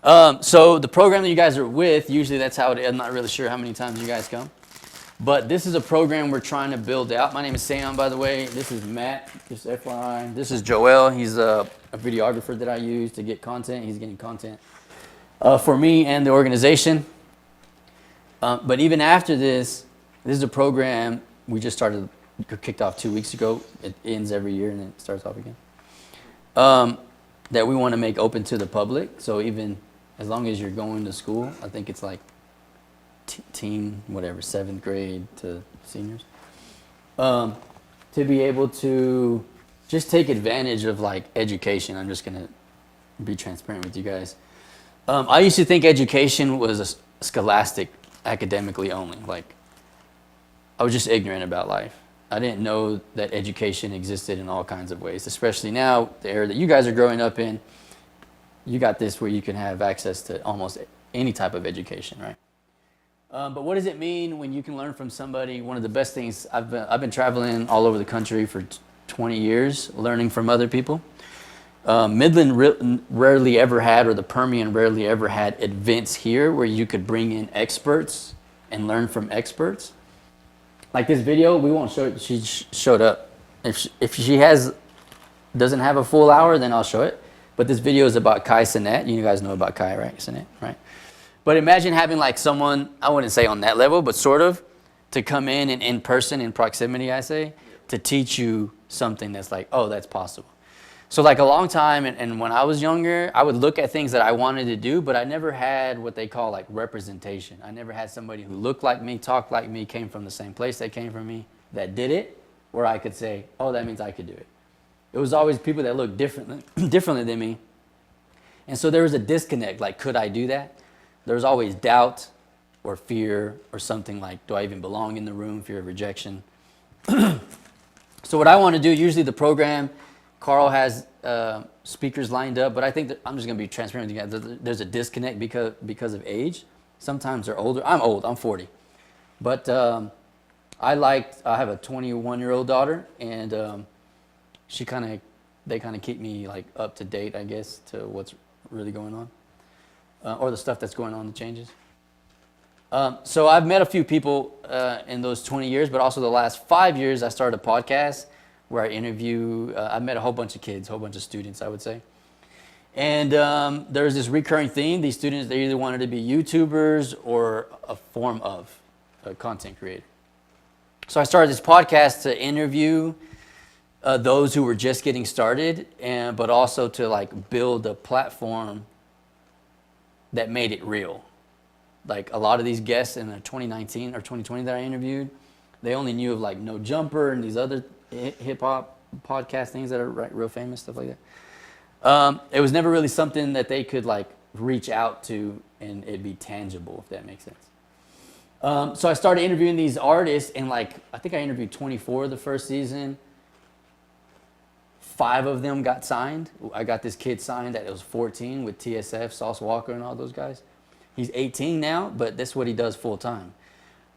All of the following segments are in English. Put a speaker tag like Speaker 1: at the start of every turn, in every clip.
Speaker 1: So the program that you guys are with, usually that's how it is. I'm not really sure how many times you guys come. But this is a program we're trying to build out. My name is Sam, by the way. This is Matt, just FYI. This is Joel. He's a videographer that I use to get content. He's getting content for me and the organization. But even after this is a program we just kicked off 2 weeks ago. It ends every year and then it starts off again. That we want to make open to the public. So even as long as you're going to school, I think it's like whatever, 7th grade to seniors, to be able to just take advantage of like education. I'm just gonna be transparent with you guys. I used to think education was a scholastic, academically only. Like I was just ignorant about life. I didn't know that education existed in all kinds of ways, especially now, the era that you guys are growing up in. You got this where you can have access to almost any type of education, right? But what does it mean when you can learn from somebody? One of the best things, I've been traveling all over the country for 20 years, learning from other people. Midland rarely ever had, or the Permian rarely ever had events here where you could bring in experts and learn from experts. Like this video, we won't show it. She showed up. If she doesn't have a full hour, then I'll show it. But this video is about Kai Sinet. You guys know about Kai, right? Sinet, right? But imagine having like someone, I wouldn't say on that level, but sort of, to come in person, in proximity, I say, to teach you something that's like, oh, that's possible. So like a long time, and when I was younger, I would look at things that I wanted to do, but I never had what they call like representation. I never had somebody who looked like me, talked like me, came from the same place that came from me, that did it, where I could say, oh, that means I could do it. It was always people that looked differently than me. And so there was a disconnect, like, could I do that? There was always doubt or fear or something like, do I even belong in the room, fear of rejection. So what I want to do, usually the program, Carl has speakers lined up, but I think that I'm just going to be transparent with you guys. There's a disconnect because of age. Sometimes they're older. I'm old. I'm 40. But I have a 21-year-old daughter, and they kind of keep me like up to date, I guess, to what's really going on. Or the stuff that's going on, the changes. So I've met a few people in those 20 years, but also the last 5 years, I started a podcast where I interview, I met a whole bunch of kids, a whole bunch of students, I would say. And there's this recurring theme. These students, they either wanted to be YouTubers or a form of a content creator. So I started this podcast to interview those who were just getting started, but also to like build a platform that made it real. Like a lot of these guests in the 2019 or 2020 that I interviewed, they only knew of like No Jumper and these other hip hop podcast things that are real famous, stuff like that. It was never really something that they could like reach out to and it'd be tangible, if that makes sense. So I started interviewing these artists, and like I think I interviewed 24 the first season. 5 of them got signed. I got this kid signed that was 14 with TSF, Sauce Walker, and all those guys. He's 18 now, but that's what he does full time.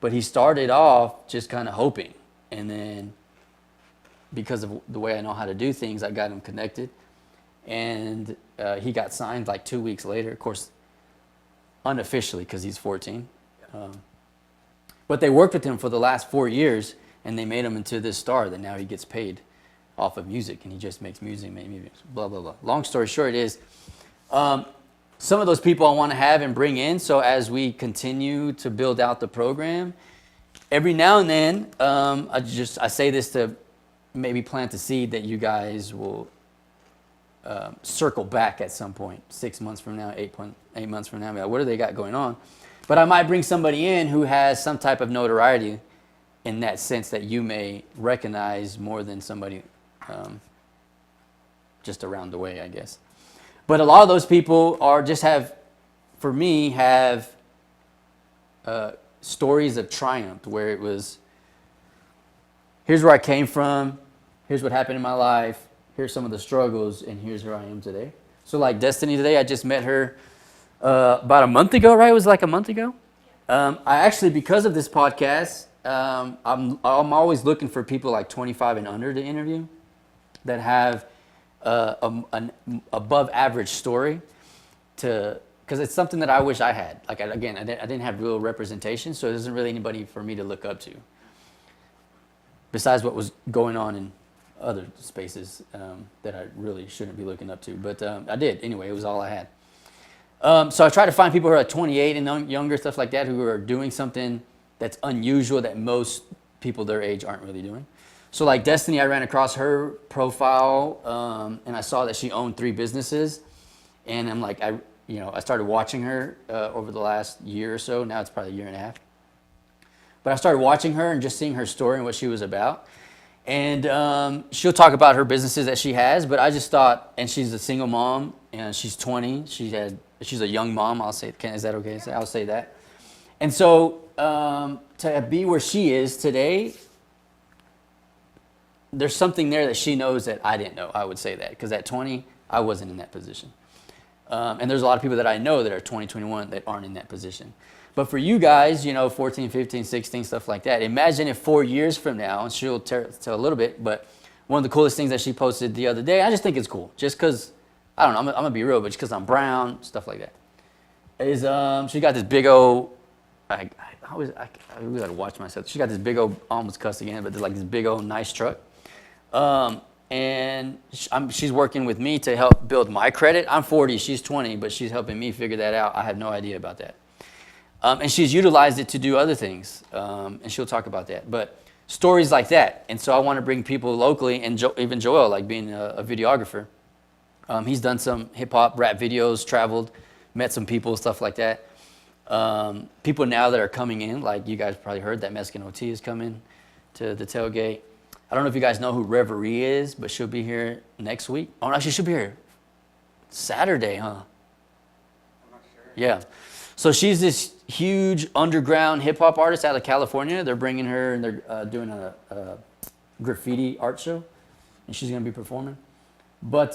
Speaker 1: But he started off just kind of hoping. And then because of the way I know how to do things, I got him connected. And he got signed like 2 weeks later, of course, unofficially because he's 14. But they worked with him for the last 4 years, and they made him into this star that now he gets paid off of music, and he just makes music, blah, blah, blah. Long story short is, some of those people I want to have and bring in, so as we continue to build out the program, every now and then, I say this to maybe plant the seed that you guys will circle back at some point, 6 months from now, 8 months from now, like, what do they got going on? But I might bring somebody in who has some type of notoriety in that sense that you may recognize more than somebody just around the way, I guess. But a lot of those people have stories of triumph, where it was, here's where I came from, here's what happened in my life, here's some of the struggles, and here's where I am today. So like Destiny today, I just met her about a month ago, right? It was like a month ago. I actually, because of this podcast, I'm always looking for people like 25 and under to interview that have an above average story to because it's something that I wish I had. Like, I didn't have real representation, so there isn't really anybody for me to look up to. Besides what was going on in other spaces that I really shouldn't be looking up to. But I did. Anyway, it was all I had. So I try to find people who are 28 and younger, stuff like that, who are doing something that's unusual that most people their age aren't really doing. So like Destiny, I ran across her profile and I saw that she owned 3 businesses. And I'm like, I started watching her over the last year or so. Now it's probably a year and a half. But I started watching her and just seeing her story and what she was about. And she'll talk about her businesses that she has, but I just thought, and she's a single mom, and she's 20. She's a young mom. I'll say, is that okay? I'll say that. And so to be where she is today, there's something there that she knows that I didn't know. I would say that, because at 20, I wasn't in that position. And there's a lot of people that I know that are 20, 21 that aren't in that position. But for you guys, 14, 15, 16, stuff like that, imagine if 4 years from now, and she'll tell a little bit, but one of the coolest things that she posted the other day, I just think it's cool, just because, I don't know, I'm going to be real, but just because I'm brown, stuff like that, is she got this big old, I really got to watch myself. She got this big old, almost cussed again, but like this big old nice truck. And she's working with me to help build my credit. I'm 40, she's 20, but she's helping me figure that out. I had no idea about that. And she's utilized it to do other things, and she'll talk about that. But stories like that. And so I want to bring people locally, and even Joel, like being a videographer. He's done some hip-hop, rap videos, traveled, met some people, stuff like that. People now that are coming in, like you guys probably heard that Mexican OT is coming to the tailgate. I don't know if you guys know who Reverie is, but she'll be here next week. Oh, actually, she'll be here Saturday, huh? I'm not sure. Yeah. So she's this huge underground hip-hop artist out of California. They're bringing her, and they're doing a graffiti art show, and she's going to be performing. But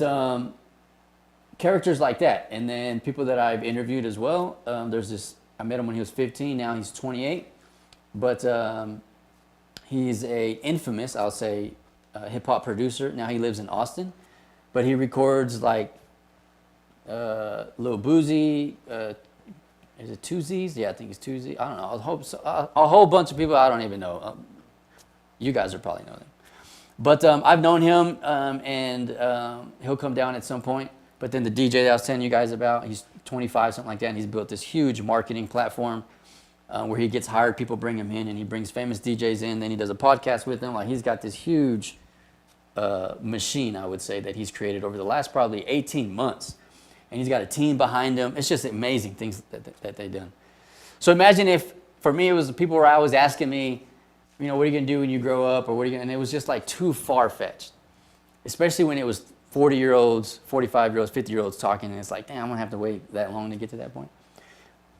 Speaker 1: characters like that. And then people that I've interviewed as well. There's this, I met him when he was 15. Now he's 28. But he's a infamous, I'll say, hip-hop producer. Now he lives in Austin. But he records like Lil Boozy, is it Two Z's? Yeah, I think it's Two Z. I don't know. I hope so. A whole bunch of people I don't even know. You guys would probably know them. But I've known him, and he'll come down at some point. But then the DJ that I was telling you guys about, he's 25, something like that, and he's built this huge marketing platform where he gets hired people, bring him in, and he brings famous DJs in. Then he does a podcast with them. Like, he's got this huge machine, I would say, that he's created over the last probably 18 months. And he's got a team behind him. It's just amazing things that they've done. So imagine if, for me, it was the people where I was asking me, what are you going to do when you grow up? Or what are you going to, and it was just like too far-fetched. Especially when it was 40-year-olds, 45-year-olds, 50-year-olds talking. And it's like, damn, I'm going to have to wait that long to get to that point.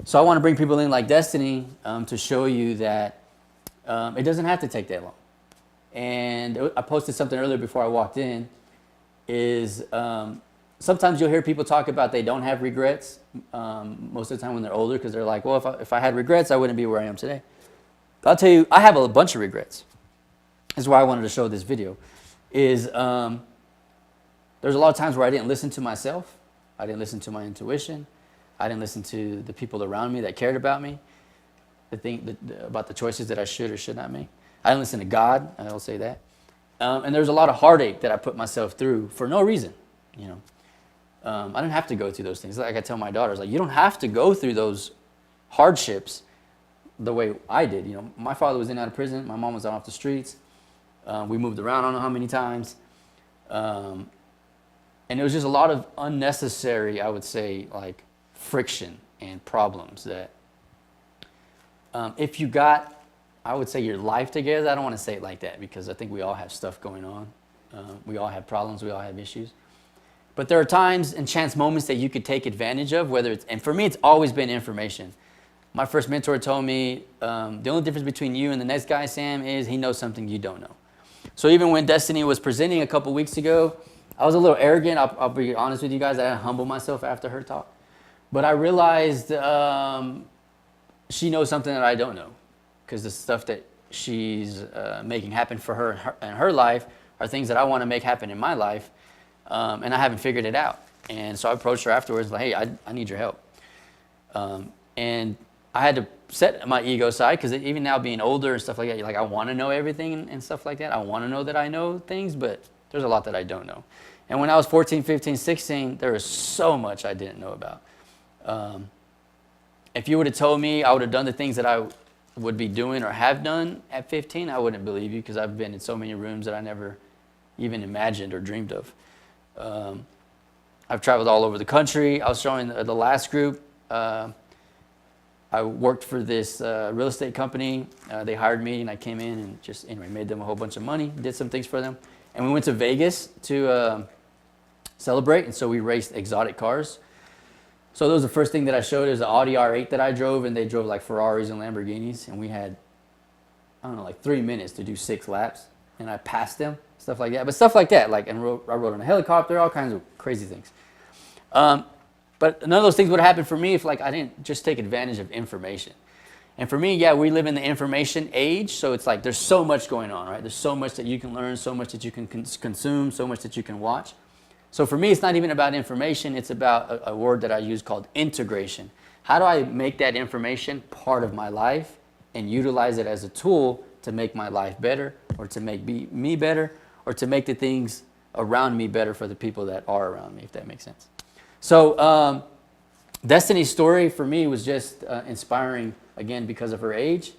Speaker 1: So I want to bring people in like Destiny to show you that it doesn't have to take that long. And I posted something earlier before I walked in, is sometimes you'll hear people talk about they don't have regrets most of the time when they're older, because they're like, well, if I had regrets, I wouldn't be where I am today. I'll tell you, I have a bunch of regrets. This is why I wanted to show this video. There's a lot of times where I didn't listen to myself. I didn't listen to my intuition. I didn't listen to the people around me that cared about me, about the choices that I should or should not make. I didn't listen to God, I'll say that. And there's a lot of heartache that I put myself through for no reason, I didn't have to go through those things. Like I tell my daughters, like, you don't have to go through those hardships the way I did. My father was in and out of prison. My mom was out off the streets. We moved around, I don't know how many times. And it was just a lot of unnecessary, I would say, like friction and problems that if you got, I would say, your life together, I don't want to say it like that, because I think we all have stuff going on. We all have problems. We all have issues. But there are times and chance moments that you could take advantage of, and for me, it's always been information. My first mentor told me, the only difference between you and the next guy, Sam, is he knows something you don't know. So even when Destiny was presenting a couple weeks ago, I was a little arrogant. I'll be honest with you guys. I didn't humble myself after her talk. But I realized she knows something that I don't know, because the stuff that she's making happen for her in her life are things that I want to make happen in my life. And I haven't figured it out. And so I approached her afterwards, like, hey, I need your help. And I had to set my ego aside, because even now being older and stuff like that, you're like, I want to know everything and stuff like that. I want to know that I know things, but there's a lot that I don't know. And when I was 14, 15, 16, there was so much I didn't know about. If you would have told me I would have done the things that I would be doing or have done at 15, I wouldn't believe you, because I've been in so many rooms that I never even imagined or dreamed of. I've traveled all over the country. I was showing the last group. I worked for this real estate company. They hired me, and I came in and just, anyway, made them a whole bunch of money, did some things for them. And we went to Vegas to celebrate, and so we raced exotic cars. So that was the first thing that I showed. It was the Audi R8 that I drove, and they drove like Ferraris and Lamborghinis, and we had, I don't know, like 3 minutes to do 6 laps, and I passed them, stuff like that. But stuff like that, like, and I rode on a helicopter, all kinds of crazy things. But none of those things would have happened for me if, like, I didn't just take advantage of information. And for me, yeah, we live in the information age, so it's like there's so much going on, right? There's so much that you can learn, so much that you can consume, so much that you can watch. So for me, it's not even about information. It's about a word that I use called integration. How do I make that information part of my life and utilize it as a tool to make my life better, or to make me better, or to make the things around me better for the people that are around me, if that makes sense. So Destiny's story for me was just inspiring, again, because of her age,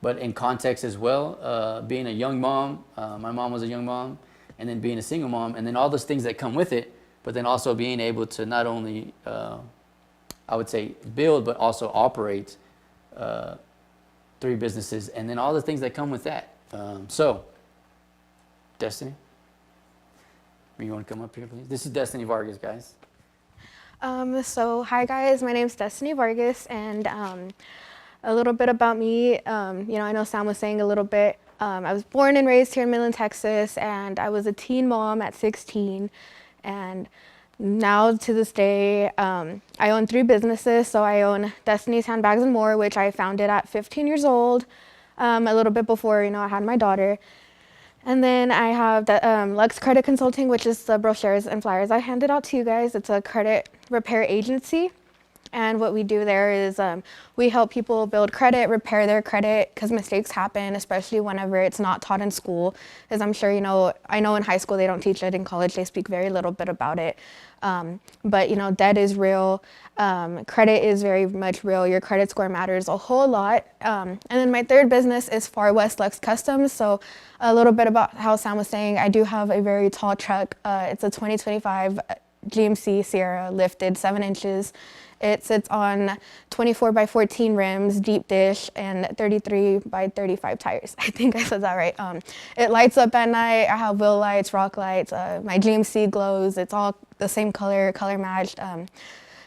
Speaker 1: but in context as well. Being a young mom, my mom was a young mom, and then being a single mom, and then all those things that come with it, but then also being able to not only, I would say, build, but also operate 3 businesses, and then all the things that come with that. So, Destiny, you want to come up here, please? This is Destiny Vargas, guys.
Speaker 2: So hi guys, my name is Destiny Vargas, and a little bit about me. I know Sam was saying a little bit. I was born and raised here in Midland, Texas, and I was a teen mom at 16. And now to this day, I own 3 businesses. So I own Destiny's Handbags and More, which I founded at 15 years old, a little bit before, I had my daughter. And then I have the Lux Credit Consulting, which is the brochures and flyers I handed out to you guys. It's a credit repair agency. And what we do there is we help people build credit, repair their credit, because mistakes happen, especially whenever it's not taught in school. As I'm sure you know, I know in high school they don't teach it, in college they speak very little bit about it. But debt is real, credit is very much real, your credit score matters a whole lot. And then my 3rd business is Far West Lux Customs. So a little bit about how Sam was saying, I do have a very tall truck. It's a 2025 GMC Sierra, lifted 7 inches. It sits on 24 by 14 rims, deep dish, and 33 by 35 tires. I think I said that right. It lights up at night. I have wheel lights, rock lights. My GMC glows. It's all the same color matched.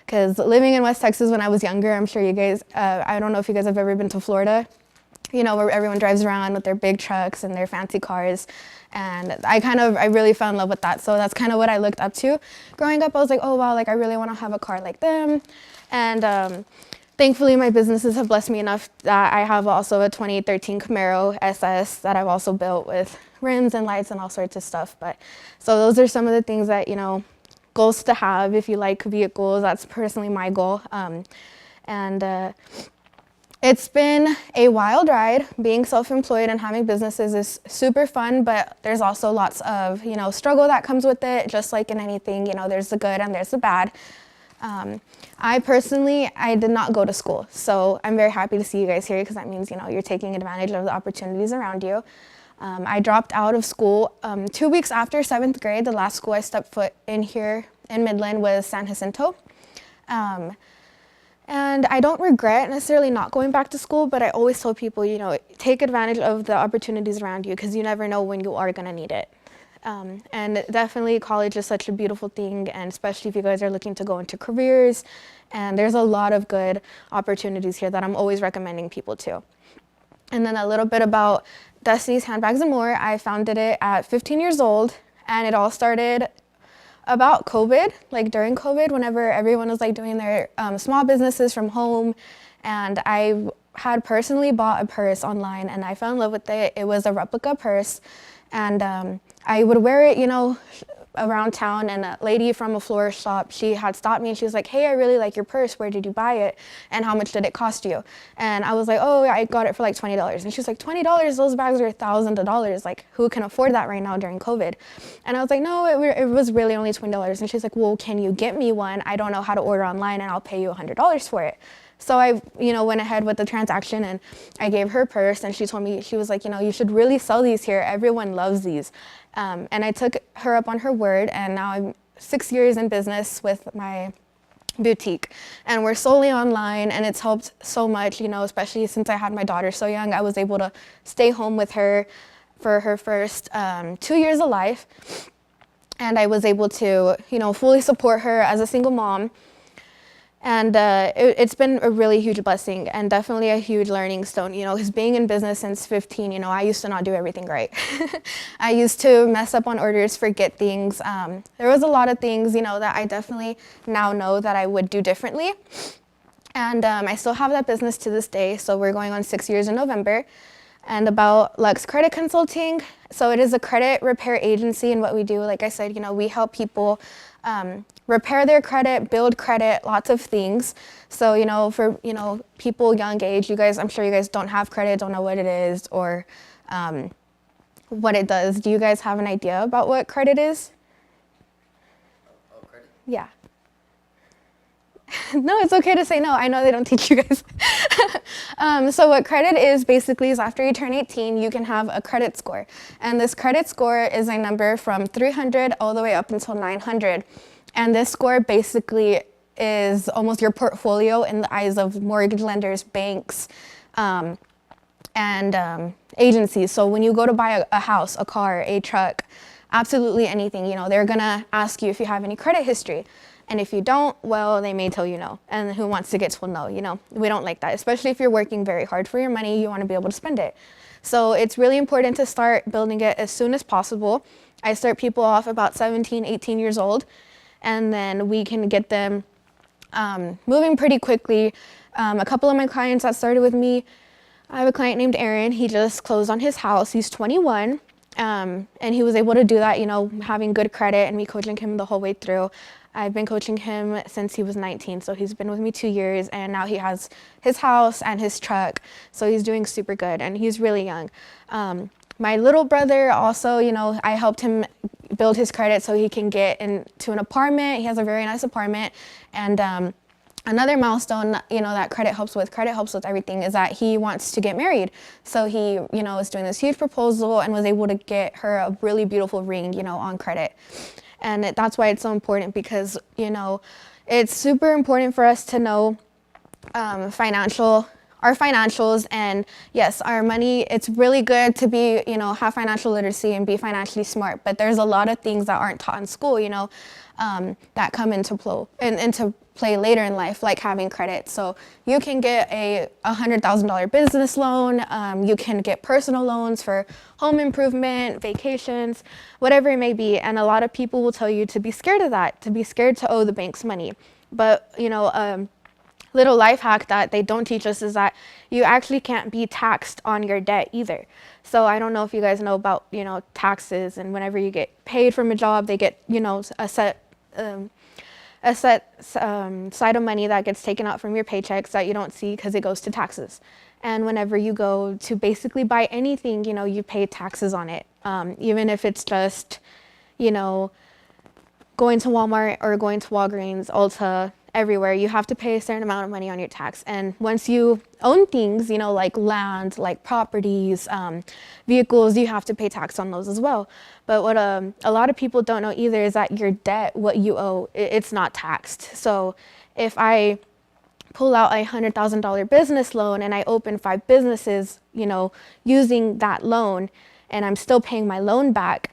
Speaker 2: Because living in West Texas when I was younger, I'm sure you guys, I don't know if you guys have ever been to Florida, where everyone drives around with their big trucks and their fancy cars. And I really fell in love with that. So that's kind of what I looked up to. Growing up, I was like, oh wow, like I really want to have a car like them. And thankfully my businesses have blessed me enough that I have also a 2013 Camaro SS that I've also built with rims and lights and all sorts of stuff. But so those are some of the things that, goals to have if you like vehicles. That's personally my goal. It's been a wild ride. Being self-employed and having businesses is super fun, but there's also lots of, struggle that comes with it. Just like in anything, there's the good and there's the bad. I did not go to school, so I'm very happy to see you guys here, because that means, you're taking advantage of the opportunities around you. I dropped out of school 2 weeks after 7th grade. The last school I stepped foot in here in Midland was San Jacinto. And I don't regret necessarily not going back to school, but I always tell people, take advantage of the opportunities around you, because you never know when you are going to need it. And definitely college is such a beautiful thing, and especially if you guys are looking to go into careers. And there's a lot of good opportunities here that I'm always recommending people to. And then a little bit about Destiny's Handbags and More. I founded it at 15 years old, and it all started about COVID, like during COVID, whenever everyone was like doing their small businesses from home. And I had personally bought a purse online, and I fell in love with it. It was a replica purse, and I would wear it, around town, and a lady from a florist shop, she had stopped me and she was like, hey, I really like your purse. Where did you buy it? And how much did it cost you? And I was like, oh, I got it for like $20. And she was like, $20? Those bags are thousands of dollars. Like, who can afford that right now during COVID? And I was like, no, it was really only $20. And she's like, well, can you get me one? I don't know how to order online, and I'll pay you $100 for it. So I, went ahead with the transaction, and I gave her purse, and she told me, she was like, you should really sell these here. Everyone loves these. And I took her up on her word, and now I'm 6 years in business with my boutique, and we're solely online, and it's helped so much, especially since I had my daughter so young. I was able to stay home with her for her first 2 years of life, and I was able to, fully support her as a single mom. And it's been a really huge blessing, and definitely a huge learning stone, because being in business since 15, I used to not do everything right. I used to mess up on orders, forget things. There was a lot of things, that I definitely now know that I would do differently. And I still have that business to this day, so we're going on 6 years in November. And about Lux Credit Consulting, so it is a credit repair agency, and what we do, like I said, we help people repair their credit, build credit, lots of things. So, for, people young age, I'm sure you guys don't have credit, don't know what it is or what it does. Do you guys have an idea about what credit is?
Speaker 1: Oh, credit?
Speaker 2: Yeah. No, it's okay to say no. I know they don't teach you guys. So what credit is basically is after you turn 18, you can have a credit score. And this credit score is a number from 300 all the way up until 900. And this score basically is almost your portfolio in the eyes of mortgage lenders, banks, and agencies. So when you go to buy a house, a car, a truck, absolutely anything, they're gonna ask you if you have any credit history. And if you don't, well, they may tell you no. And who wants to get told no, We don't like that, especially if you're working very hard for your money, you want to be able to spend it. So it's really important to start building it as soon as possible. I start people off about 17, 18 years old, and then we can get them moving pretty quickly. A couple of my clients that started with me, I have a client named Aaron. He just closed on his house. He's 21, and he was able to do that, having good credit and me coaching him the whole way through. I've been coaching him since he was 19, so he's been with me 2 years, and now he has his house and his truck, so he's doing super good, and he's really young. My little brother also, I helped him build his credit so he can get into an apartment. He has a very nice apartment, and another milestone, that credit helps with everything, is that he wants to get married. So he, is doing this huge proposal and was able to get her a really beautiful ring, on credit. And that's why it's so important, because, it's super important for us to know our financials, and yes, our money. It's really good to be, have financial literacy and be financially smart, but there's a lot of things that aren't taught in school, that come into play later in life, like having credit. So you can get a $100,000 business loan. You can get personal loans for home improvement, vacations, whatever it may be. And a lot of people will tell you to be scared of that, to be scared to owe the banks money. But, little life hack that they don't teach us is that you actually can't be taxed on your debt either. So I don't know if you guys know about, taxes, and whenever you get paid from a job, they get, a set side of money that gets taken out from your paychecks that you don't see because it goes to taxes. And whenever you go to basically buy anything, you pay taxes on it. Even if it's just, going to Walmart or going to Walgreens, Ulta, everywhere, you have to pay a certain amount of money on your tax. And once you own things, like land, like properties, vehicles, you have to pay tax on those as well. But what a lot of people don't know either is that your debt, what you owe, it's not taxed. So if I pull out a $100,000 business loan and I open 5 businesses, using that loan, and I'm still paying my loan back,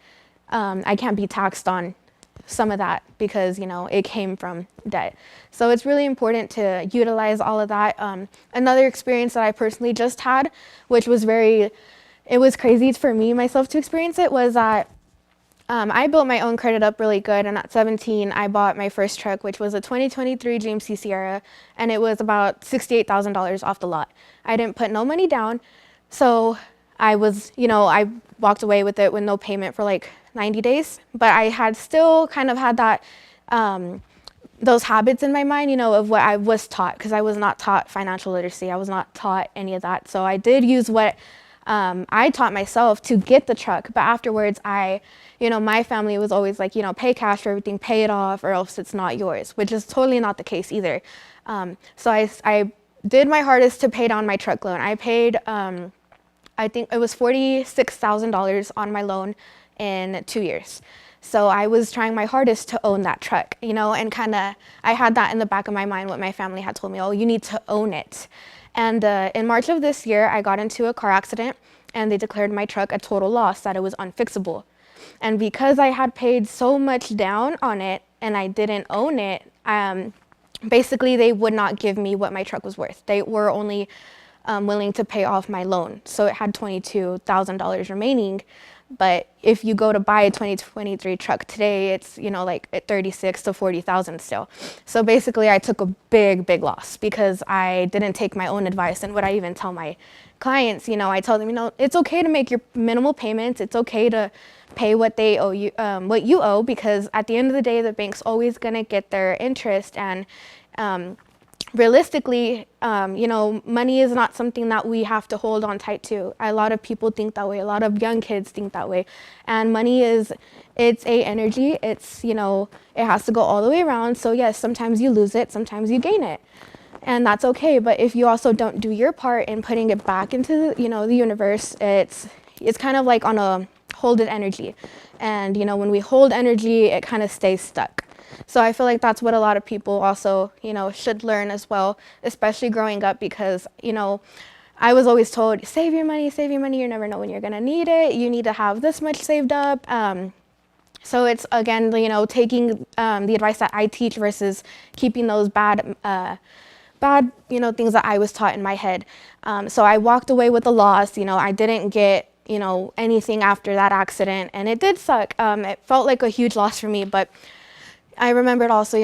Speaker 2: I can't be taxed on some of that because, it came from debt. So it's really important to utilize all of that. Another experience that I personally just had, which was it was crazy for me, myself, to experience it, was that I built my own credit up really good. And at 17, I bought my first truck, which was a 2023 GMC Sierra, and it was about $68,000 off the lot. I didn't put no money down. So I was, I walked away with it with no payment for like 90 days, but I had still kind of had that, those habits in my mind, you know, of what I was taught, because I was not taught financial literacy. I was not taught any of that. So I did use what I taught myself to get the truck. But afterwards, my family was always like, pay cash for everything, pay it off, or else it's not yours, which is totally not the case either. So I did my hardest to pay down my truck loan. I paid, I think it was $46,000 on my loan in 2 years. So I was trying my hardest to own that truck, and I had that in the back of my mind, what my family had told me, oh, you need to own it. And in March of this year, I got into a car accident and they declared my truck a total loss, that it was unfixable. And because I had paid so much down on it and I didn't own it, basically they would not give me what my truck was worth. They were only willing to pay off my loan. So it had $22,000 remaining. But if you go to buy a 2023 truck today, it's, like at 36 to 40,000 still. So basically I took a big loss because I didn't take my own advice. And what I even tell my clients, I tell them, it's okay to make your minimal payments. It's okay to pay what they owe you, what you owe, because at the end of the day, the bank's always going to get their interest. And realistically, money is not something that we have to hold on tight to. A lot of people think that way. A lot of young kids think that way. And money it's a energy. It's, it has to go all the way around. So yes, sometimes you lose it, sometimes you gain it. And that's okay. But if you also don't do your part in putting it back into, the universe, it's kind of like on a holded energy. And, when we hold energy, it kind of stays stuck. So I feel like that's what a lot of people also, should learn as well, especially growing up, because, I was always told, save your money, you never know when you're going to need it. You need to have this much saved up. So it's, again, taking the advice that I teach versus keeping those bad, things that I was taught in my head. So I walked away with a loss. I didn't get, anything after that accident, and it did suck. It felt like a huge loss for me, but I remembered also,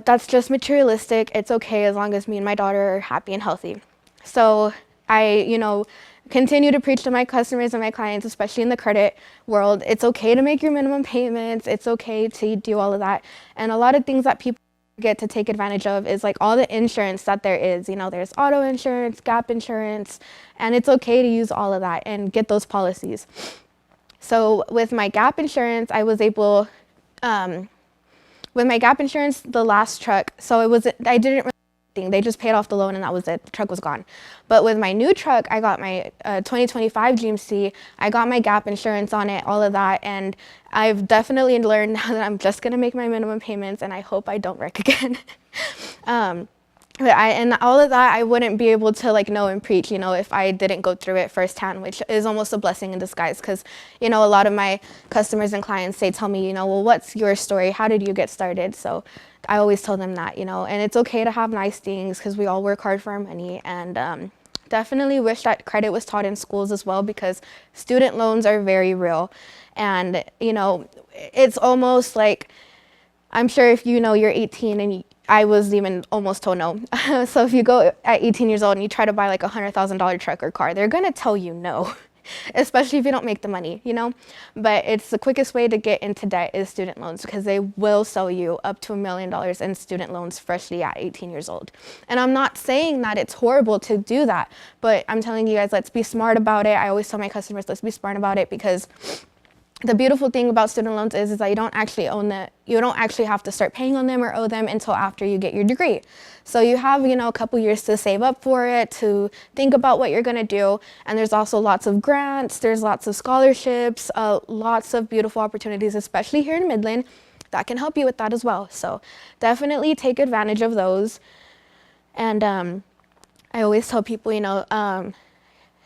Speaker 2: that's just materialistic. It's okay as long as me and my daughter are happy and healthy. So I, continue to preach to my customers and my clients, especially in the credit world. It's okay to make your minimum payments. It's okay to do all of that. And a lot of things that people get to take advantage of is like all the insurance that there is. There's auto insurance, gap insurance, and it's okay to use all of that and get those policies. So with my gap insurance, I was able, with my gap insurance, the last truck, so I didn't really do anything. They just paid off the loan and that was it. The truck was gone. But with my new truck, I got my 2025 GMC. I got my gap insurance on it, all of that. And I've definitely learned now that I'm just going to make my minimum payments, and I hope I don't wreck again. And all of that, I wouldn't be able to know and preach, if I didn't go through it firsthand, which is almost a blessing in disguise. Because, a lot of my customers and clients, they tell me, well, what's your story? How did you get started? So I always tell them that, and it's okay to have nice things because we all work hard for our money. And definitely wish that credit was taught in schools as well, because student loans are very real. And, it's almost like, I'm sure if you're 18 and I was even almost told no. So if you go at 18 years old and you try to buy like $100,000 truck or car, they're going to tell you no, especially if you don't make the money, But it's the quickest way to get into debt is student loans, because they will sell you up to $1 million in student loans freshly at 18 years old. And I'm not saying that it's horrible to do that, but I'm telling you guys, let's be smart about it. I always tell my customers, let's be smart about it, because the beautiful thing about student loans is that you don't actually own that. You don't actually have to start paying on them or owe them until after you get your degree. So you have, a couple years to save up for it, to think about what you're going to do. And there's also lots of grants. There's lots of scholarships, lots of beautiful opportunities, especially here in Midland, that can help you with that as well. So definitely take advantage of those. And I always tell people,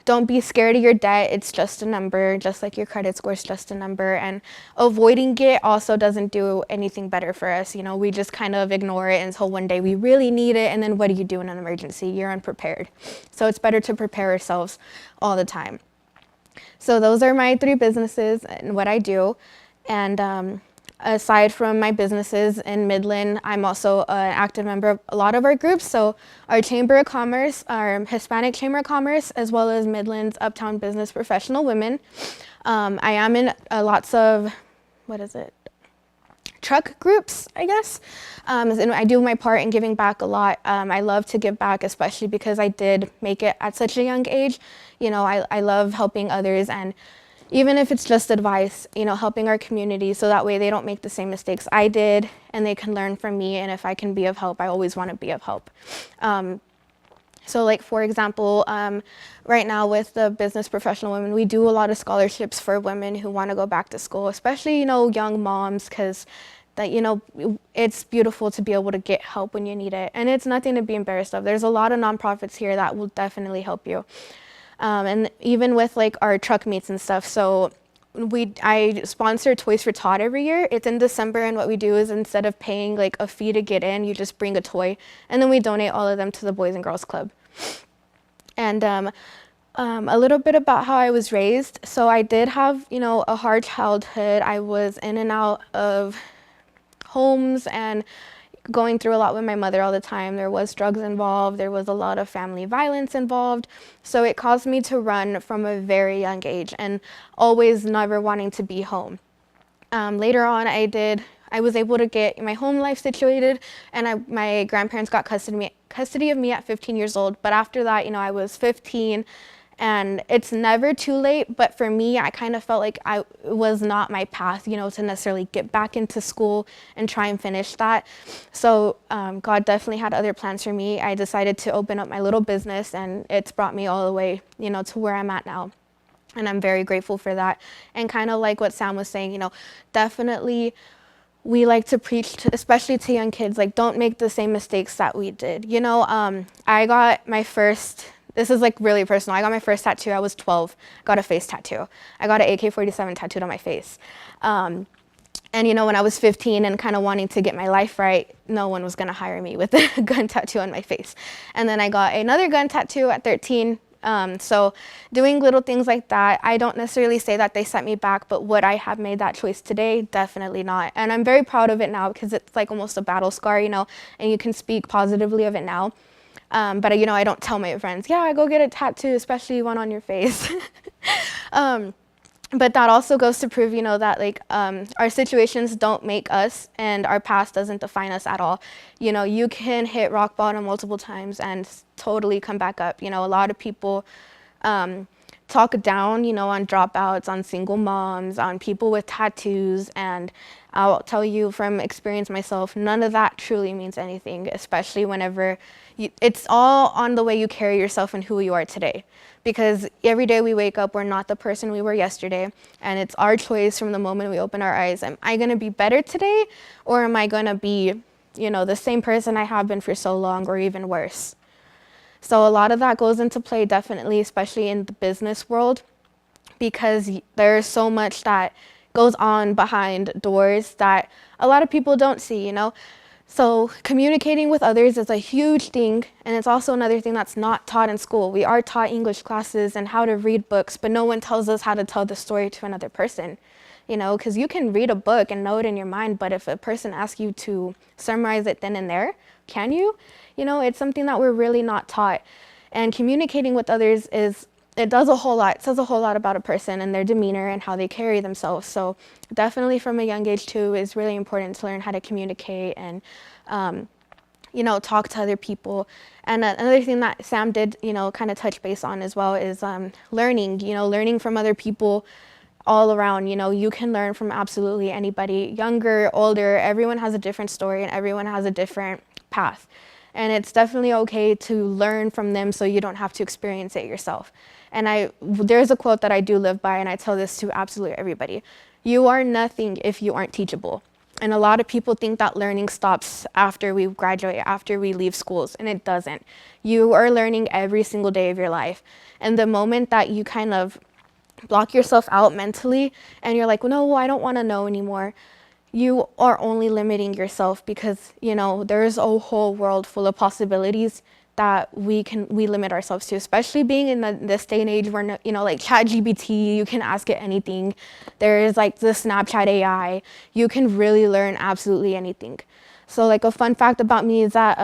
Speaker 2: don't be scared of your debt. It's just a number, just like your credit score is just a number. And avoiding it also doesn't do anything better for us. We just kind of ignore it until one day we really need it. And then what do you do in an emergency? You're unprepared. So it's better to prepare ourselves all the time. So those are my 3 businesses and what I do. And aside from my businesses in Midland, I'm also an active member of a lot of our groups. So our Chamber of Commerce, our Hispanic Chamber of Commerce, as well as Midland's Uptown Business Professional Women. I am in lots of what is it? Truck groups, I guess. And I do my part in giving back a lot. I love to give back, especially because I did make it at such a young age. You know, I love helping others, and even if it's just advice, you know, helping our community so that way they don't make the same mistakes I did and they can learn from me. And if I can be of help, I always want to be of help. So like, for example, right now with the Business Professional Women, we do a lot of scholarships for women who want to go back to school, especially, you know, young moms, because that, you know, it's beautiful to be able to get help when you need it. And it's nothing to be embarrassed of. There's a lot of nonprofits here that will definitely help you. And even with like our truck meets and stuff. So I sponsor Toys for Tot every year. It's in December, and what we do is instead of paying like a fee to get in, you just bring a toy, and then we donate all of them to the Boys and Girls Club. And a little bit about how I was raised. So I did have, you know, a hard childhood. I was in and out of homes and going through a lot with my mother all the time. There was drugs involved. There was a lot of family violence involved. So it caused me to run from a very young age and always never wanting to be home. Later on, I was able to get my home life situated, and my grandparents got custody of me at 15 years old. But after that, you know, I was 15, and it's never too late. But for me, I kind of felt like it was not my path, you know, to necessarily get back into school and try and finish that. So God definitely had other plans for me. I decided to open up my little business, and it's brought me all the way, you know, to where I'm at now. And I'm very grateful for that. And kind of like what Sam was saying, you know, definitely we like to preach, especially to young kids, like, don't make the same mistakes that we did. You know, I got my first, this is like really personal. I got my first tattoo. I was 12, got a face tattoo. I got an AK-47 tattooed on my face. And, you know, when I was 15 and kind of wanting to get my life right, no one was going to hire me with a gun tattoo on my face. And then I got another gun tattoo at 13. So doing little things like that, I don't necessarily say that they set me back, but would I have made that choice today? Definitely not. And I'm very proud of it now because it's like almost a battle scar, you know, and you can speak positively of it now. But, you know, I don't tell my friends, yeah, go get a tattoo, especially one on your face. But that also goes to prove, you know, that like our situations don't make us, and our past doesn't define us at all. You know, you can hit rock bottom multiple times and totally come back up. You know, a lot of people talk down, you know, on dropouts, on single moms, on people with tattoos. And I'll tell you from experience myself, none of that truly means anything, especially whenever it's all on the way you carry yourself and who you are today. Because every day we wake up, we're not the person we were yesterday. And it's our choice from the moment we open our eyes. Am I going to be better today? Or am I going to be, you know, the same person I have been for so long, or even worse? So a lot of that goes into play, definitely, especially in the business world, because there's so much that goes on behind doors that a lot of people don't see, you know? So communicating with others is a huge thing, and it's also another thing that's not taught in school. We are taught English classes and how to read books, but no one tells us how to tell the story to another person, you know, because you can read a book and know it in your mind, but if a person asks you to summarize it then and there, can you? You know, it's something that we're really not taught. And communicating with others it does a whole lot. It says a whole lot about a person and their demeanor and how they carry themselves. So definitely from a young age too, is really important to learn how to communicate and, you know, talk to other people. And another thing that Sam did, you know, kind of touch base on as well is learning, you know, learning from other people all around. You know, you can learn from absolutely anybody, younger, older. Everyone has a different story and everyone has a different path. And it's definitely okay to learn from them so you don't have to experience it yourself. And there's a quote that I do live by, and I tell this to absolutely everybody. You are nothing if you aren't teachable. And a lot of people think that learning stops after we graduate, after we leave schools, and it doesn't. You are learning every single day of your life. And the moment that you kind of block yourself out mentally and you're like, well, no, I don't want to know anymore, you are only limiting yourself, because, you know, there's a whole world full of possibilities that we limit ourselves to, especially being in this day and age where, you know, like ChatGPT, you can ask it anything. There is like the Snapchat AI. You can really learn absolutely anything. So like a fun fact about me is that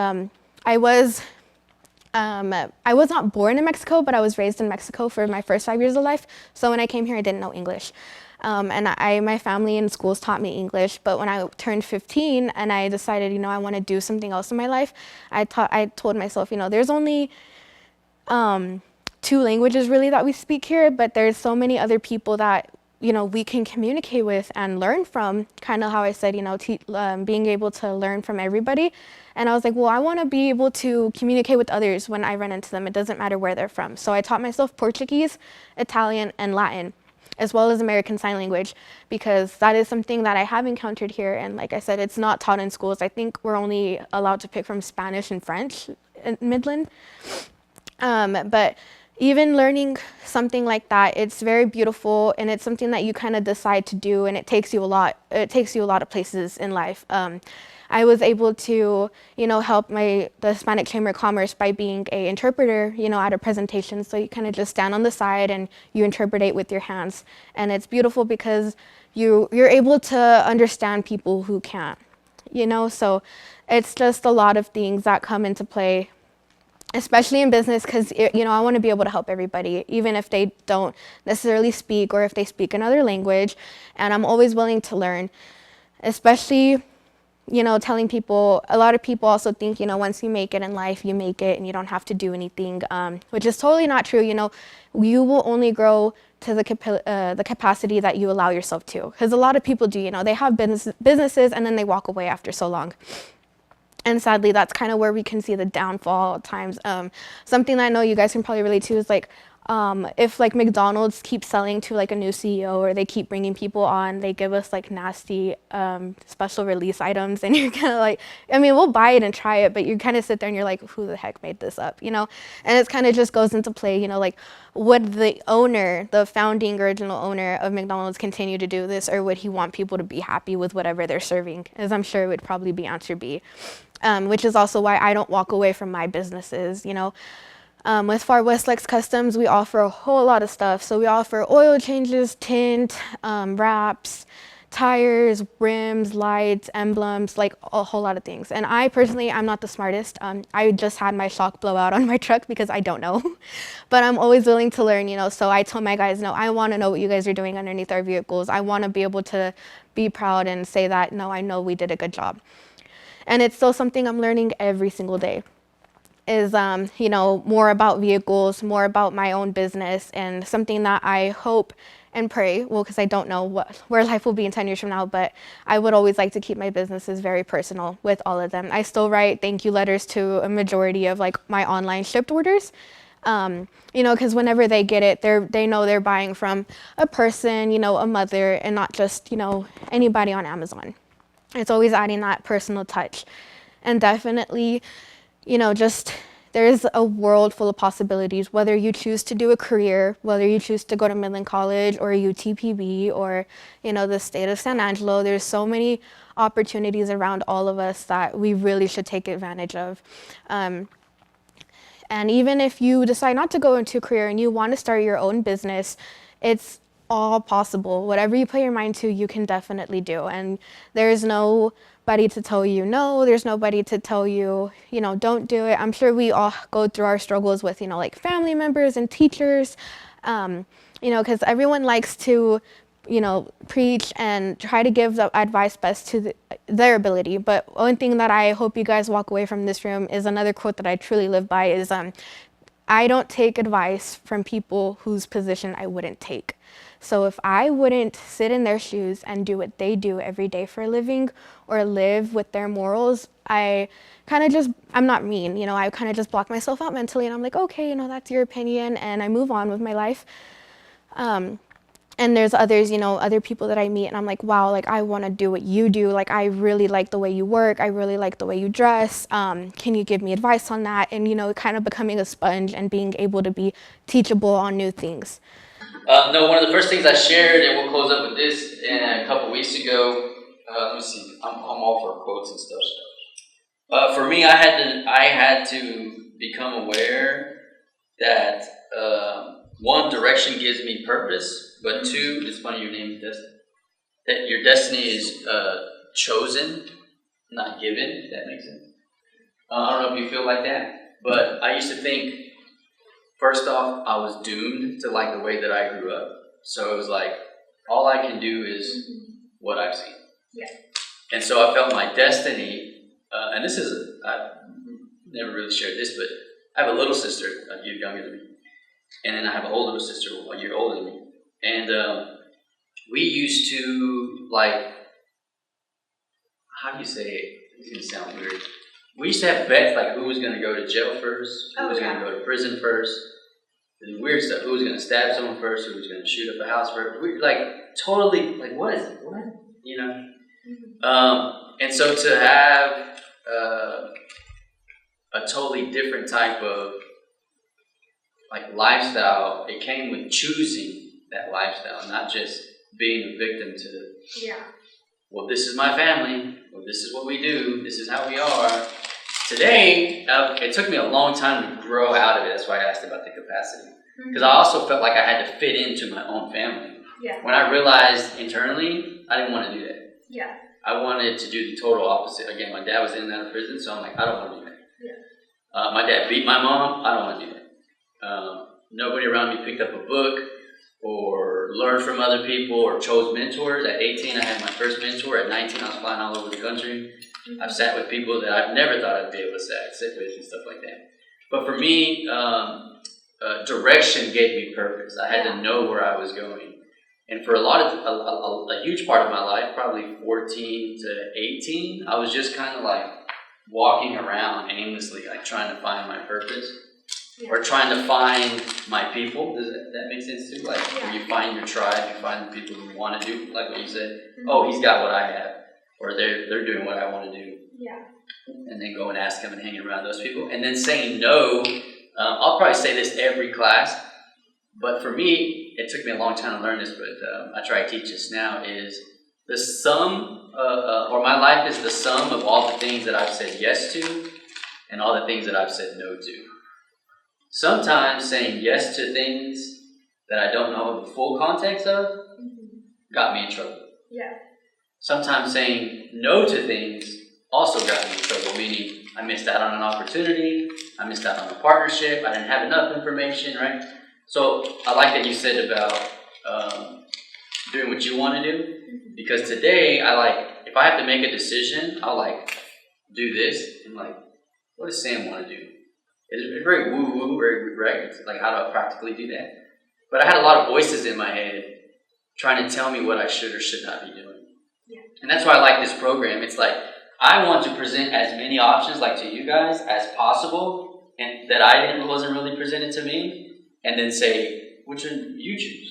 Speaker 2: I was not born in Mexico, but I was raised in Mexico for my first 5 years of life. So when I came here, I didn't know English. And my family and schools taught me English. But when I turned 15 and I decided, I want to do something else in my life, I told myself, there's only two languages really that we speak here, but there's so many other people that we can communicate with and learn from. Kind of how I said, being able to learn from everybody. And I was like, well, I want to be able to communicate with others when I run into them. It doesn't matter where they're from. So I taught myself Portuguese, Italian, and Latin, as well as American Sign Language, because that is something that I have encountered here. And like I said, it's not taught in schools. I think we're only allowed to pick from Spanish and French in Midland. But even learning something like that, it's very beautiful, and it's something that you kind of decide to do, and it takes you a lot of places in life. I was able to, help the Hispanic Chamber of Commerce by being a interpreter, at a presentation. So you kind of just stand on the side and you interpretate with your hands. And it's beautiful because you're able to understand people who can't, so it's just a lot of things that come into play, especially in business, because I want to be able to help everybody, even if they don't necessarily speak or if they speak another language. And I'm always willing to learn, especially telling people. A lot of people also think once you make it in life, you make it and you don't have to do anything, which is totally not true. You will only grow to the capacity that you allow yourself to, because a lot of people do. They have businesses and then they walk away after so long. And sadly, that's kind of where we can see the downfall at times. Something that I know you guys can probably relate to is like, if like McDonald's keeps selling to like a new CEO, or they keep bringing people on, they give us like nasty special release items, and you're kind of like, we'll buy it and try it, but you kind of sit there and you're like, who the heck made this up, And it's kind of just goes into play, like, would the founding original owner of McDonald's continue to do this, or would he want people to be happy with whatever they're serving? As I'm sure it would probably be answer B. Which is also why I don't walk away from my businesses, With Far West Lex Customs, we offer a whole lot of stuff. So we offer oil changes, tint, wraps, tires, rims, lights, emblems, like a whole lot of things. And I personally, I'm not the smartest. I just had my shock blow out on my truck because I don't know. But I'm always willing to learn, So I told my guys, no, I want to know what you guys are doing underneath our vehicles. I want to be able to be proud and say that, no, I know we did a good job. And it's still something I'm learning every single day, is, more about vehicles, more about my own business, and something that I hope and pray, because I don't know where life will be in 10 years from now, but I would always like to keep my businesses very personal with all of them. I still write thank you letters to a majority of like my online shipped orders, because whenever they get it, they know they're buying from a person, a mother, and not just, anybody on Amazon. It's always adding that personal touch. And definitely, just there's a world full of possibilities, whether you choose to do a career, whether you choose to go to Midland College or UTPB or, the state of San Angelo. There's so many opportunities around all of us that we really should take advantage of. And even if you decide not to go into a career and you want to start your own business, it's all possible. Whatever you put your mind to, you can definitely do. And there's nobody to tell you no. There's nobody to tell you, don't do it. I'm sure we all go through our struggles with, like family members and teachers, because everyone likes to, preach and try to give the advice best to their ability. But one thing that I hope you guys walk away from this room is another quote that I truly live by is, I don't take advice from people whose position I wouldn't take. So if I wouldn't sit in their shoes and do what they do every day for a living, or live with their morals, I'm not mean, I kind of just block myself out mentally, and I'm like, okay, that's your opinion, and I move on with my life. And there's others, other people that I meet, and I'm like, wow, like I want to do what you do. Like I really like the way you work. I really like the way you dress. Can you give me advice on that? And, kind of becoming a sponge and being able to be teachable on new things.
Speaker 3: No, one of the first things I shared, and we'll close up with this, a couple weeks ago. Let me see. I'm all for quotes and stuff. For me, I had to become aware that one, direction gives me purpose, but two, it's funny your name is Destiny. That your destiny is chosen, not given. If that makes sense. I don't know if you feel like that, but I used to think, first off, I was doomed to like the way that I grew up. So it was like, All I can do is what I've seen.
Speaker 2: Yeah.
Speaker 3: And so I felt my destiny, and this is, I've never really shared this, but I have a little sister, a year younger than me, and then I have an older sister, a year older than me. And we used to, like, how do you say it? It's going to sound weird. We used to have bets, like who was going to go to jail first, who was going to go to prison first, and weird stuff, who was going to stab someone first, who was going to shoot up a house first. We like totally, like, what is it? What? You know? And so to have a totally different type of like lifestyle, it came with choosing that lifestyle, not just being a victim to, well, this is my family, well, this is what we do, this is how we are. Today, it took me a long time to grow out of it. That's why I asked about the capacity. Because I also felt like I had to fit into my own family.
Speaker 2: Yeah.
Speaker 3: When I realized internally, I didn't want to do that.
Speaker 2: Yeah.
Speaker 3: I wanted to do the total opposite. Again, my dad was in and out of prison, so I'm like, I don't want to do that.
Speaker 2: Yeah.
Speaker 3: My dad beat my mom. I don't want to do that. Nobody around me picked up a book or learned from other people or chose mentors. At 18, I had my first mentor. At 19, I was flying all over the country. I've sat with people that I've never thought I'd be able to sit with and stuff like that. But for me, direction gave me purpose. I had to know where I was going. And for a huge part of my life, probably 14 to 18, I was just kind of like walking around aimlessly, like trying to find my purpose or trying to find my people. Does that make sense too? Like where you find your tribe, you find the people who want to do, like what you said, oh, he's got what I have, or they're doing what I want to do.
Speaker 2: Yeah.
Speaker 3: And then go and ask them and hang around those people. And then saying no, I'll probably say this every class, but for me, it took me a long time to learn this, but I try to teach this now, is the sum, or my life is the sum of all the things that I've said yes to and all the things that I've said no to. Sometimes saying yes to things that I don't know the full context of got me in trouble.
Speaker 2: Yeah.
Speaker 3: Sometimes saying no to things also got me in trouble, meaning I missed out on an opportunity, I missed out on a partnership, I didn't have enough information, right? So I like that you said about doing what you want to do, because today if I have to make a decision, I'll do this, and what does Sam want to do? It's very woo-woo, very right? It's like, how do I practically do that? But I had a lot of voices in my head trying to tell me what I should or should not be doing.
Speaker 2: Yeah.
Speaker 3: And that's why I like this program. It's like, I want to present as many options to you guys as possible, and that wasn't really presented to me, and then say, which one you choose.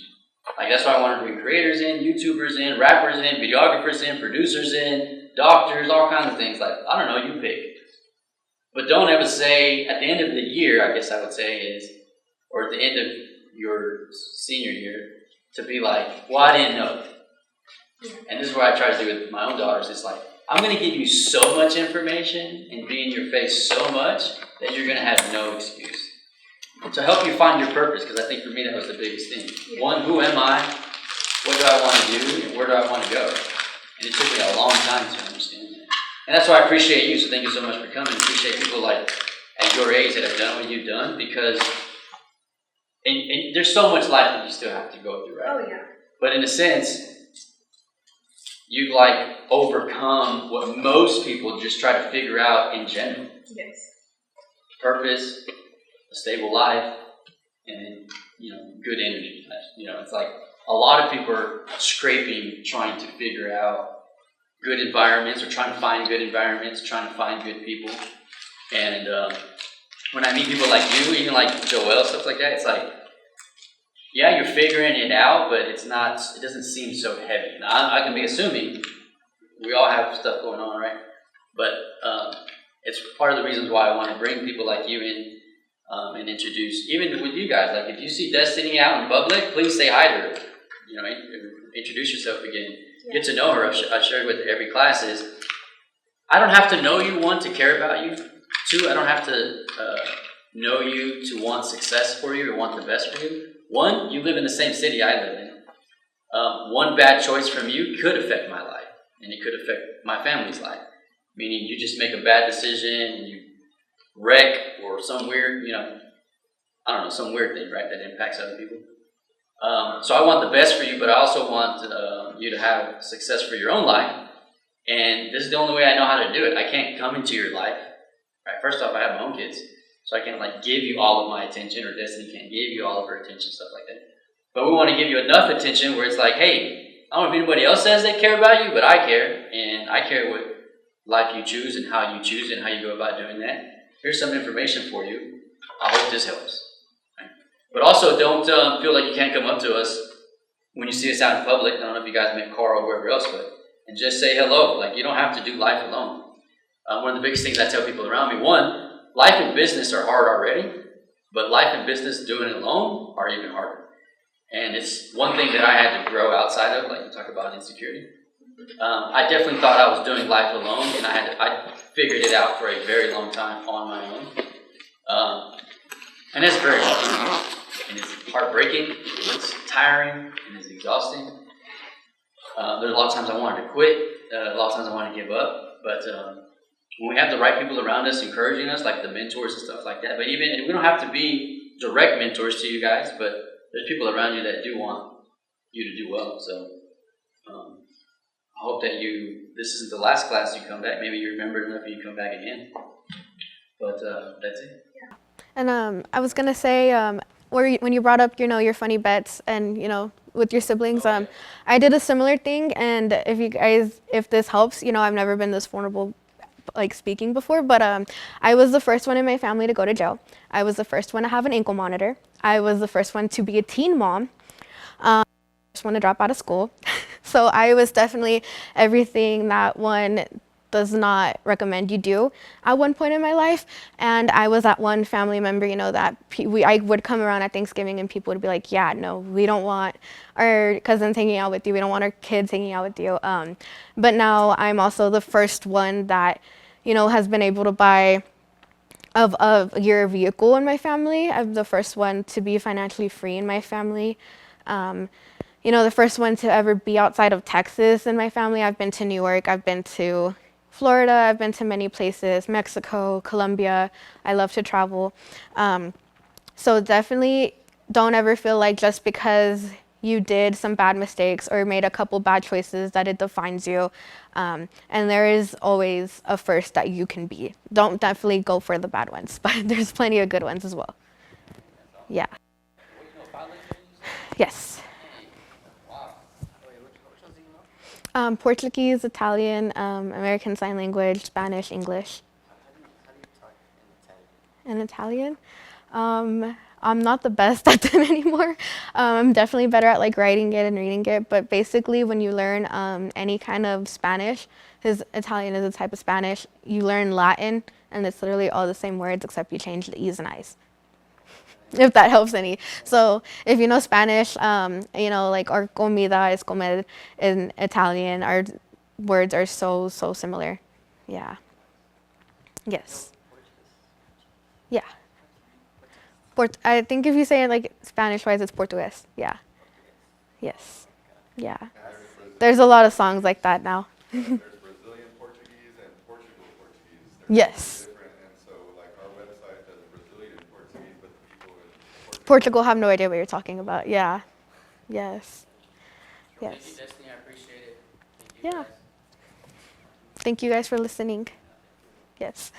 Speaker 3: That's why I want to bring creators in, YouTubers in, rappers in, videographers in, producers in, doctors, all kinds of things. I don't know, you pick. But don't ever say, at the end of the year, I guess I would say or at the end of your senior year, to be like, well, I didn't know. And this is what I try to do with my own daughters. It's like, I'm going to give you so much information and be in your face so much that you're going to have no excuse. To help you find your purpose, because I think for me that was the biggest thing.
Speaker 2: Yeah.
Speaker 3: One, who am I? What do I want to do? And where do I want to go? And it took me a long time to understand that. And that's why I appreciate you, so thank you so much for coming. I appreciate people at your age that have done what you've done, because and there's so much life that you still have to go through, right?
Speaker 2: Oh, yeah.
Speaker 3: But in a sense, you've overcome what most people just try to figure out in general.
Speaker 2: Yes.
Speaker 3: Purpose, a stable life, and good energy. It's like a lot of people are scraping, trying to figure out good environments, or trying to find good environments, trying to find good people. And when I meet people like you, even like Joel, stuff like that, it's like, yeah, you're figuring it out, but it doesn't seem so heavy. Now, I can be assuming we all have stuff going on, right? But it's part of the reasons why I want to bring people like you in and introduce, even with you guys, if you see Destiny out in public, please say hi to her. Introduce yourself again. Yeah. Get to know her. I've shared with every class is, I don't have to know you, one, to care about you. Two, I don't have to know you to want success for you or want the best for you. One, you live in the same city I live in. One bad choice from you could affect my life, and it could affect my family's life. Meaning you just make a bad decision and you wreck or some weird, some weird thing, right, that impacts other people. So I want the best for you, but I also want you to have success for your own life. And this is the only way I know how to do it. I can't come into your life. Right? First off, I have my own kids, so I can't like give you all of my attention, or Destiny can't give you all of her attention, stuff like that. But we want to give you enough attention where it's like, hey, I don't know if anybody else says they care about you, but I care, and I care what life you choose and how you choose it and how you go about doing that. Here's some information for you. I hope this helps. Right? But also, don't feel like you can't come up to us when you see us out in public. I don't know if you guys met Carl or wherever else, but and just say hello. Like, you don't have to do life alone. One of the biggest things I tell people around me, one, life and business are hard already, but life and business doing it alone are even harder. And it's one thing that I had to grow outside of, like you talk about insecurity. I definitely thought I was doing life alone, and I figured it out for a very long time on my own. And it's very hard, and it's heartbreaking, it's tiring, and it's exhausting. There's a lot of times I wanted to quit, a lot of times I wanted to give up, but when we have the right people around us encouraging us, like the mentors and stuff like that, but even, we don't have to be direct mentors to you guys, but there's people around you that do want you to do well. So I hope that this isn't the last class you come back. Maybe you remember enough and you come back again. But that's it.
Speaker 2: Yeah. And I was gonna say, when you brought up, your funny bets and with your siblings, I did a similar thing. And if this helps, I've never been this vulnerable, like speaking before, but I was the first one in my family to go to jail. I was the first one to have an ankle monitor. I was the first one to be a teen mom. First one to drop out of school. So I was definitely everything that one does not recommend you do at one point in my life. And I was that one family member, that I would come around at Thanksgiving and people would be like, yeah, no, we don't want our cousins hanging out with you. We don't want our kids hanging out with you. But now I'm also the first one that, has been able to buy of your vehicle in my family. I'm the first one to be financially free in my family. The first one to ever be outside of Texas in my family. I've been to New York. I've been to Florida. I've been to many places, Mexico, Colombia. I love to travel. So definitely don't ever feel like just because you did some bad mistakes or made a couple bad choices that it defines you. And there is always a first that you can be. Don't definitely go for the bad ones, but there's plenty of good ones as well. Yeah. Yes. Portuguese, Italian, American Sign Language, Spanish, English.
Speaker 1: How do you talk
Speaker 2: In Italian? I'm not the best at them anymore. I'm definitely better at like writing it and reading it. But basically, when you learn any kind of Spanish, because Italian is a type of Spanish, you learn Latin, and it's literally all the same words except you change the E's and I's. If that helps any. So if you know Spanish, like our comida es comer in Italian, our words are so similar. Yeah. Yes. Yeah. I think if you say it like Spanish-wise, it's Portuguese. Yeah. Yes. Yeah. There's a lot of songs like that now.
Speaker 4: There's Brazilian Portuguese and Portugal Portuguese.
Speaker 2: Yes.
Speaker 4: Different, and so like our website does Brazilian Portuguese, but the people in
Speaker 2: Portugal have no idea what you're talking about. Yeah. Yes. Yes.
Speaker 3: Thank you, Destiny. I appreciate it.
Speaker 2: Yeah. Thank you guys for listening. Yes.